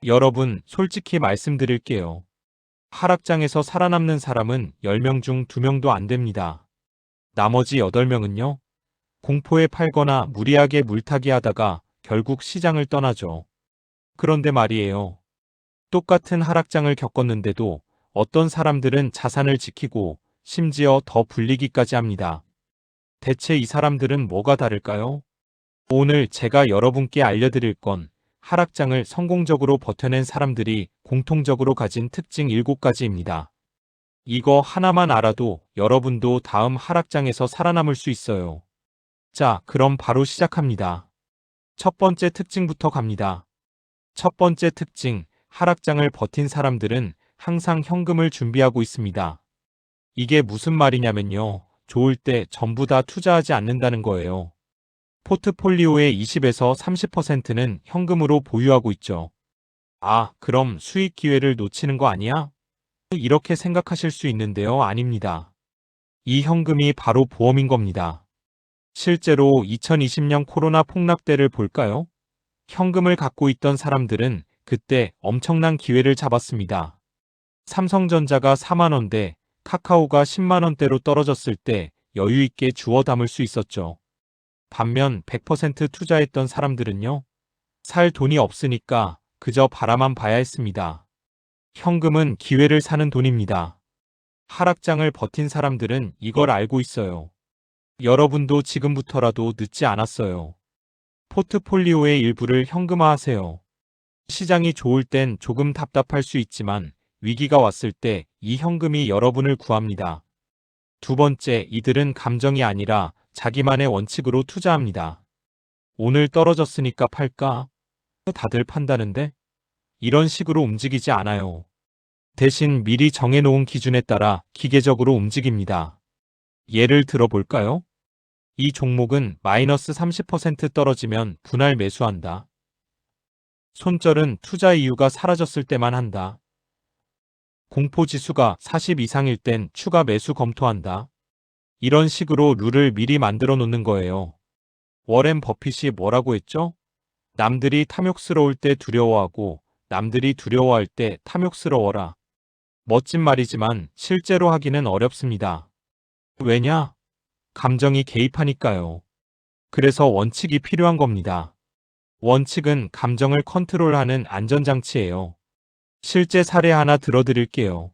여러분, 솔직히 말씀드릴게요. 하락장에서 살아남는 사람은 10명 중 2명도 안 됩니다. 나머지 8명은요? 공포에 팔거나 무리하게 물타기 하다가 결국 시장을 떠나죠. 그런데 말이에요. 똑같은 하락장을 겪었는데도 어떤 사람들은 자산을 지키고 심지어 더 불리기까지 합니다. 대체 이 사람들은 뭐가 다를까요? 오늘 제가 여러분께 알려드릴 건 하락장을 성공적으로 버텨낸 사람들이 공통적으로 가진 특징 7가지입니다. 이거 하나만 알아도 여러분도 다음 하락장에서 살아남을 수 있어요. 자, 그럼 바로 시작합니다. 첫 번째 특징부터 갑니다. 첫 번째 특징, 하락장을 버틴 사람들은 항상 현금을 준비하고 있습니다. 이게 무슨 말이냐면요. 좋을 때 전부 다 투자하지 않는다는 거예요. 포트폴리오의 20에서 30%는 현금으로 보유하고 있죠. 아, 그럼 수익 기회를 놓치는 거 아니야? 이렇게 생각하실 수 있는데요. 아닙니다. 이 현금이 바로 보험인 겁니다. 실제로 2020년 코로나 폭락 때를 볼까요? 현금을 갖고 있던 사람들은 그때 엄청난 기회를 잡았습니다. 삼성전자가 4만 원대, 카카오가 10만 원대로 떨어졌을 때 여유 있게 주워 담을 수 있었죠. 반면 100% 투자했던 사람들은요, 살 돈이 없으니까 그저 바라만 봐야 했습니다. 현금은 기회를 사는 돈입니다. 하락장을 버틴 사람들은 이걸 알고 있어요. 여러분도 지금부터라도 늦지 않았어요. 포트폴리오의 일부를 현금화하세요. 시장이 좋을 땐 조금 답답할 수 있지만 위기가 왔을 때 이 현금이 여러분을 구합니다. 두 번째, 이들은 감정이 아니라 자기만의 원칙으로 투자합니다. 오늘 떨어졌으니까 팔까? 다들 판다는데? 이런 식으로 움직이지 않아요. 대신 미리 정해놓은 기준에 따라 기계적으로 움직입니다. 예를 들어 볼까요? 이 종목은 마이너스 30% 떨어지면 분할 매수한다. 손절은 투자 이유가 사라졌을 때만 한다. 공포지수가 40 이상일 땐 추가 매수 검토한다. 이런 식으로 룰을 미리 만들어 놓는 거예요. 워렌 버핏이 뭐라고 했죠? 남들이 탐욕스러울 때 두려워하고 남들이 두려워할 때 탐욕스러워라. 멋진 말이지만 실제로 하기는 어렵습니다. 왜냐? 감정이 개입하니까요. 그래서 원칙이 필요한 겁니다. 원칙은 감정을 컨트롤하는 안전장치예요. 실제 사례 하나 들어드릴게요.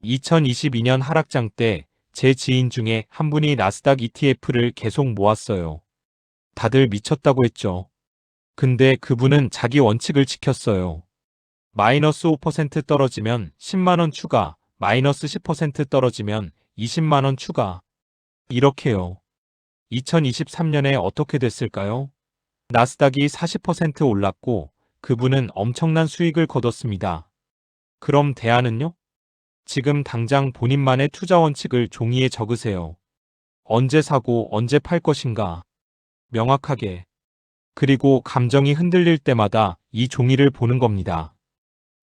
2022년 하락장 때 제 지인 중에 한 분이 나스닥 ETF를 계속 모았어요. 다들 미쳤다고 했죠. 근데 그분은 자기 원칙을 지켰어요. 마이너스 5% 떨어지면 10만원 추가, 마이너스 10% 떨어지면 20만원 추가. 이렇게요. 2023년에 어떻게 됐을까요? 나스닥이 40% 올랐고 그분은 엄청난 수익을 거뒀습니다. 그럼 대안은요? 지금 당장 본인만의 투자 원칙을 종이에 적으세요. 언제 사고 언제 팔 것인가? 명확하게. 그리고 감정이 흔들릴 때마다 이 종이를 보는 겁니다.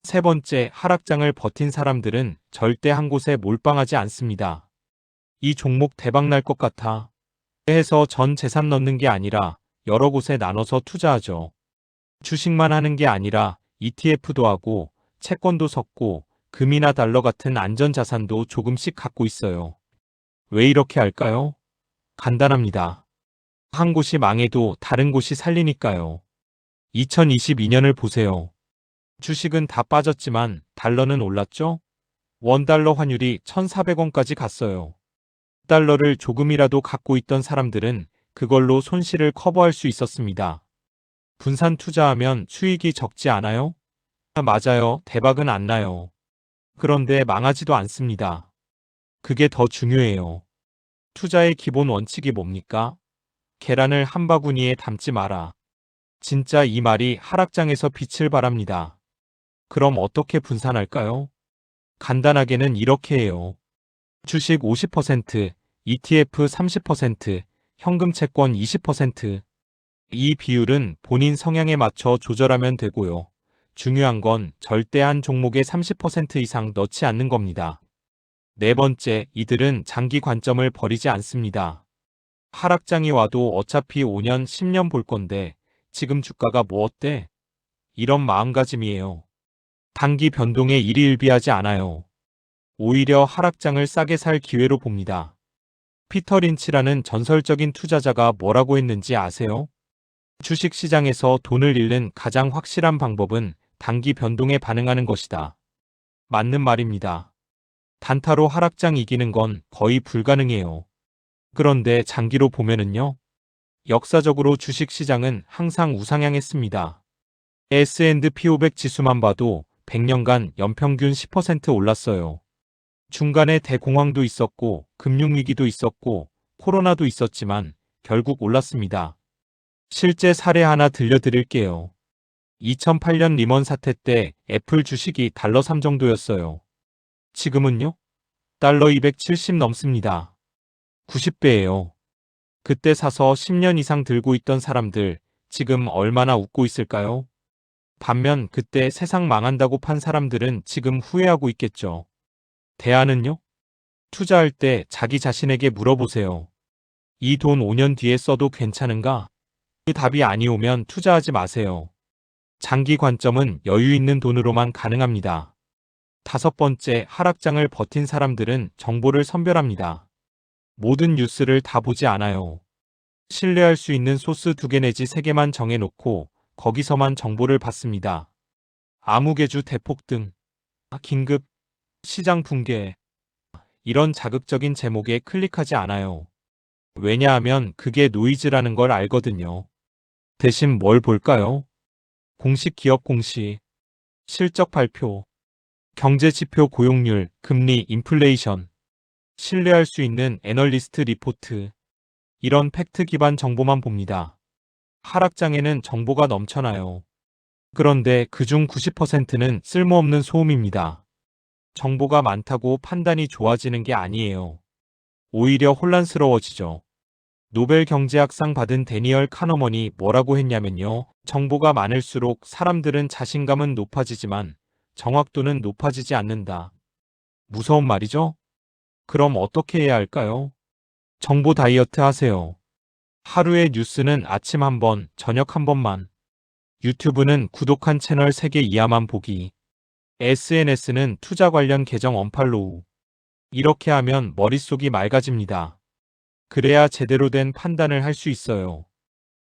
세 번째, 하락장을 버틴 사람들은 절대 한 곳에 몰빵하지 않습니다. 이 종목 대박 날 것 같아 해서 전 재산 넣는 게 아니라 여러 곳에 나눠서 투자하죠. 주식만 하는 게 아니라 ETF도 하고 채권도 섞고 금이나 달러 같은 안전자산도 조금씩 갖고 있어요. 왜 이렇게 할까요? 간단합니다. 한 곳이 망해도 다른 곳이 살리니까요. 2022년을 보세요. 주식은 다 빠졌지만 달러는 올랐죠? 원달러 환율이 1,400원까지 갔어요. 달러를 조금이라도 갖고 있던 사람들은 그걸로 손실을 커버할 수 있었습니다. 분산 투자하면 수익이 적지 않아요? 맞아요. 대박은 안 나요. 그런데 망하지도 않습니다. 그게 더 중요해요. 투자의 기본 원칙이 뭡니까? 계란을 한 바구니에 담지 마라. 진짜 이 말이 하락장에서 빛을 발합니다. 그럼 어떻게 분산할까요? 간단하게는 이렇게 해요. 주식 50%, ETF 30%, 현금 채권 20%. 이 비율은 본인 성향에 맞춰 조절하면 되고요. 중요한 건 절대 한 종목에 30% 이상 넣지 않는 겁니다. 네 번째, 이들은 장기 관점을 버리지 않습니다. 하락장이 와도 어차피 5년, 10년 볼 건데 지금 주가가 뭐 어때? 이런 마음가짐이에요. 단기 변동에 일희일비하지 않아요. 오히려 하락장을 싸게 살 기회로 봅니다. 피터 린치라는 전설적인 투자자가 뭐라고 했는지 아세요? 주식시장에서 돈을 잃는 가장 확실한 방법은 단기 변동에 반응하는 것이다. 맞는 말입니다. 단타로 하락장 이기는 건 거의 불가능해요. 그런데 장기로 보면은요. 역사적으로 주식시장은 항상 우상향했습니다. S&P 500 지수만 봐도 100년간 연평균 10% 올랐어요. 중간에 대공황도 있었고 금융위기도 있었고 코로나도 있었지만 결국 올랐습니다. 실제 사례 하나 들려드릴게요. 2008년 리먼 사태 때 애플 주식이 달러 3 정도였어요. 지금은요? 달러 270 넘습니다. 90배예요. 그때 사서 10년 이상 들고 있던 사람들 지금 얼마나 웃고 있을까요? 반면 그때 세상 망한다고 판 사람들은 지금 후회하고 있겠죠. 대안은요? 투자할 때 자기 자신에게 물어보세요. 이 돈 5년 뒤에 써도 괜찮은가? 그 답이 아니오면 투자하지 마세요. 장기 관점은 여유 있는 돈으로만 가능합니다. 5번째, 하락장을 버틴 사람들은 정보를 선별합니다. 모든 뉴스를 다 보지 않아요. 신뢰할 수 있는 소스 2개 내지 3개만 정해놓고 거기서만 정보를 받습니다. 암흑의주 대폭등, 긴급, 시장 붕괴, 이런 자극적인 제목에 클릭하지 않아요. 왜냐하면 그게 노이즈라는 걸 알거든요. 대신 뭘 볼까요? 공식 기업 공시, 실적 발표, 경제 지표 고용률, 금리, 인플레이션, 신뢰할 수 있는 애널리스트 리포트, 이런 팩트 기반 정보만 봅니다. 하락장에는 정보가 넘쳐나요. 그런데 그중 90%는 쓸모없는 소음입니다. 정보가 많다고 판단이 좋아지는 게 아니에요. 오히려 혼란스러워지죠. 노벨 경제학상 받은 데니얼 카너먼이 뭐라고 했냐면요. 정보가 많을수록 사람들은 자신감은 높아지지만 정확도는 높아지지 않는다. 무서운 말이죠? 그럼 어떻게 해야 할까요? 정보 다이어트 하세요. 하루에 뉴스는 아침 1번, 저녁 1번만. 유튜브는 구독한 채널 3개 이하만 보기. SNS는 투자 관련 계정 언팔로우. 이렇게 하면 머릿속이 맑아집니다. 그래야 제대로 된 판단을 할 수 있어요.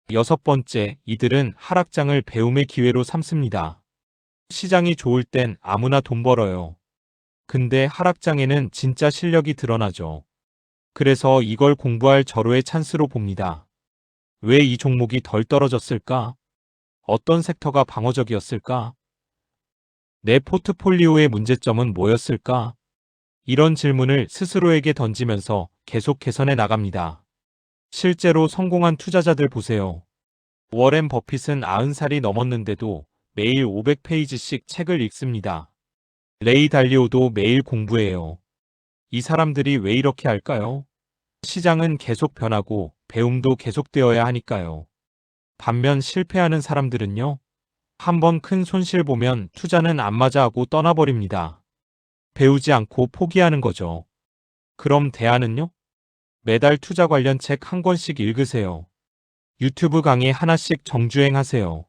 6번째, 이들은 하락장을 배움의 기회로 삼습니다. 시장이 좋을 땐 아무나 돈 벌어요. 근데 하락장에는 진짜 실력이 드러나죠. 그래서 이걸 공부할 절호의 찬스로 봅니다. 왜 이 종목이 덜 떨어졌을까? 어떤 섹터가 방어적이었을까? 내 포트폴리오의 문제점은 뭐였을까? 이런 질문을 스스로에게 던지면서 계속 개선해 나갑니다. 실제로 성공한 투자자들 보세요. 워렌 버핏은 90살이 넘었는데도 매일 500페이지씩 책을 읽습니다. 레이 달리오도 매일 공부해요. 이 사람들이 왜 이렇게 할까요? 시장은 계속 변하고 배움도 계속되어야 하니까요. 반면 실패하는 사람들은요. 한번 큰 손실 보면 투자는 안 맞아 하고 떠나버립니다. 배우지 않고 포기하는 거죠. 그럼 대안은요? 매달 투자 관련 책 한 권씩 읽으세요. 유튜브 강의 하나씩 정주행하세요.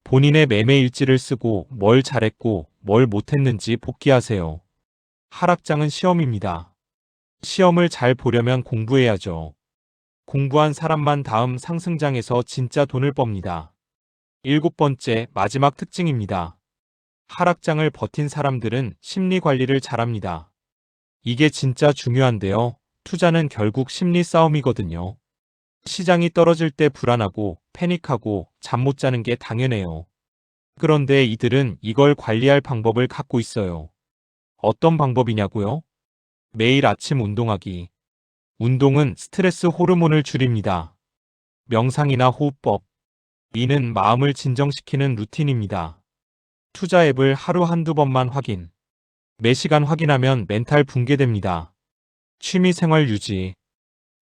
본인의 매매 일지를 쓰고 뭘 잘했고 뭘 못했는지 복기하세요. 하락장은 시험입니다. 시험을 잘 보려면 공부해야죠. 공부한 사람만 다음 상승장에서 진짜 돈을 멉니다. 7번째, 마지막 특징입니다. 하락장을 버틴 사람들은 심리 관리를 잘합니다. 이게 진짜 중요한데요. 투자는 결국 심리 싸움이거든요. 시장이 떨어질 때 불안하고 패닉하고 잠 못 자는 게 당연해요. 그런데 이들은 이걸 관리할 방법을 갖고 있어요. 어떤 방법이냐고요? 매일 아침 운동하기. 운동은 스트레스 호르몬을 줄입니다. 명상이나 호흡법. 이는 마음을 진정시키는 루틴입니다. 투자 앱을 하루 한두 번만 확인. 매시간 확인하면 멘탈 붕괴됩니다. 취미 생활 유지.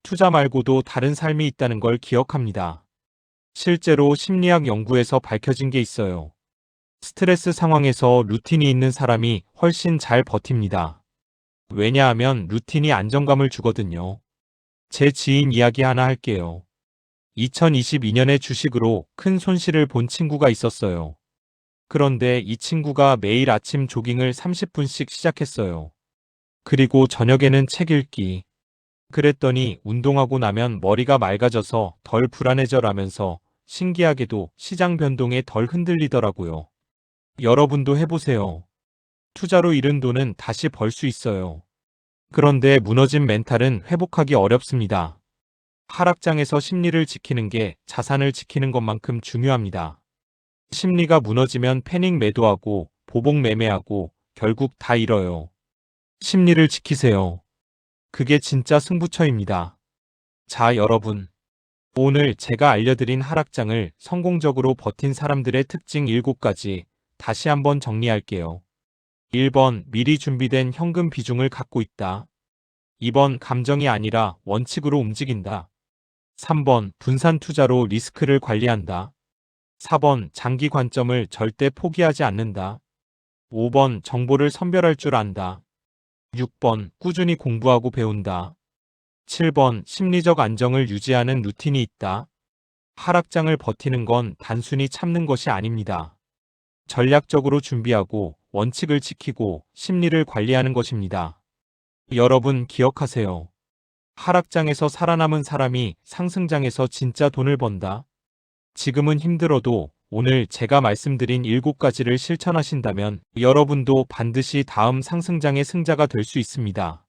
투자 말고도 다른 삶이 있다는 걸 기억합니다. 실제로 심리학 연구에서 밝혀진 게 있어요. 스트레스 상황에서 루틴이 있는 사람이 훨씬 잘 버팁니다. 왜냐하면 루틴이 안정감을 주거든요. 제 지인 이야기 하나 할게요. 2022년에 주식으로 큰 손실을 본 친구가 있었어요. 그런데 이 친구가 매일 아침 조깅을 30분씩 시작했어요. 그리고 저녁에는 책 읽기. 그랬더니 운동하고 나면 머리가 맑아져서 덜 불안해져라면서 신기하게도 시장 변동에 덜 흔들리더라고요. 여러분도 해보세요. 투자로 잃은 돈은 다시 벌 수 있어요. 그런데 무너진 멘탈은 회복하기 어렵습니다. 하락장에서 심리를 지키는 게 자산을 지키는 것만큼 중요합니다. 심리가 무너지면 패닉 매도하고 보복 매매하고 결국 다 잃어요. 심리를 지키세요. 그게 진짜 승부처입니다. 자, 여러분. 오늘 제가 알려드린 하락장을 성공적으로 버틴 사람들의 특징 7가지 다시 한번 정리할게요. 1번, 미리 준비된 현금 비중을 갖고 있다. 2번, 감정이 아니라 원칙으로 움직인다. 3번, 분산 투자로 리스크를 관리한다. 4번, 장기 관점을 절대 포기하지 않는다. 5번, 정보를 선별할 줄 안다. 6번, 꾸준히 공부하고 배운다. 7번, 심리적 안정을 유지하는 루틴이 있다. 하락장을 버티는 건 단순히 참는 것이 아닙니다. 전략적으로 준비하고 원칙을 지키고 심리를 관리하는 것입니다. 여러분 기억하세요. 하락장에서 살아남은 사람이 상승장에서 진짜 돈을 번다. 지금은 힘들어도 오늘 제가 말씀드린 7가지를 실천하신다면 여러분도 반드시 다음 상승장의 승자가 될 수 있습니다.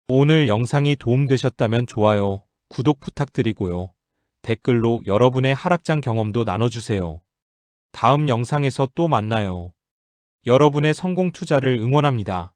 오늘 영상이 도움되셨다면 좋아요, 구독 부탁드리고요. 댓글로 여러분의 하락장 경험도 나눠주세요. 다음 영상에서 또 만나요. 여러분의 성공 투자를 응원합니다.